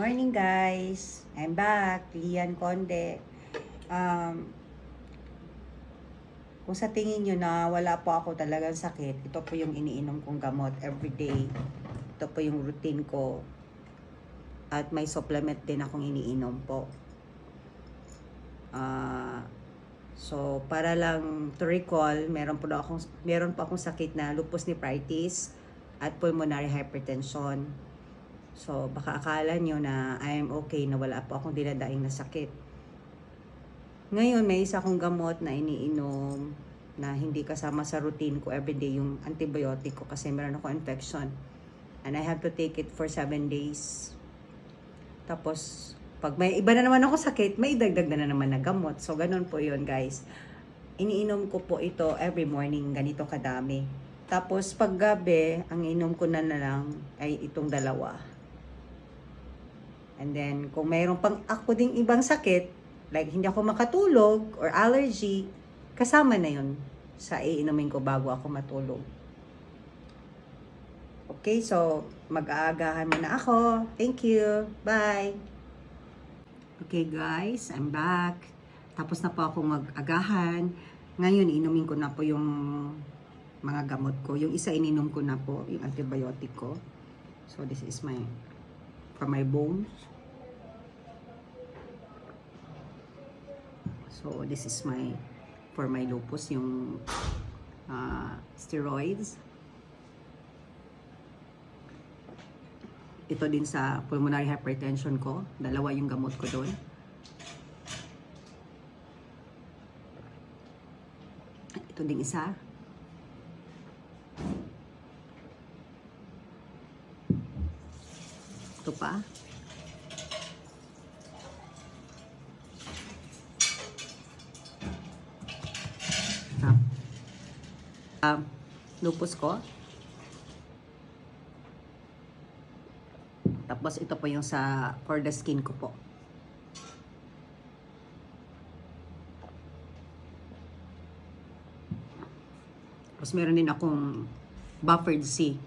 morning guys! I'm back, Lian Conde. Kung sa tingin nyo na wala po ako talagang sakit, ito po yung iniinom kong gamot everyday. Ito po yung routine ko. At may supplement din akong iniinom po. So, para lang to recall, meron po akong sakit na lupus nephritis at pulmonary hypertension. So, baka akala nyo na I am okay, na wala po akong dinadaing na sakit. Ngayon, may isa akong gamot na iniinom na hindi kasama sa routine ko everyday, yung antibiotic ko kasi meron ako infection. And I have to take it for 7 days. Tapos, pag may iba na naman ako sakit, may idagdag na naman na gamot. So, ganun po yun, guys. Iniinom ko po ito every morning, ganito kadami. Tapos, pag gabi, ang inom ko na lang ay itong dalawa. And then, kung mayroon pang ako ding ibang sakit, like hindi ako makatulog or allergy, kasama na yun sa iinumin ko bago ako matulog. Okay, so mag-aagahan muna ako. Thank you. Bye. Okay guys, I'm back. Tapos na po akong mag-agahan. Ngayon, inumin ko na po yung mga gamot ko. Yung isa ininom ko na po, yung antibiotic ko. So this is for my bones. So this is for my lupus, yung steroids. Ito din sa pulmonary hypertension ko. Dalawa yung gamot ko doon. Ito din isa. Ito pa. Lupus ko. Tapos ito po yung for the skin ko po. Tapos meron din akong buffered C.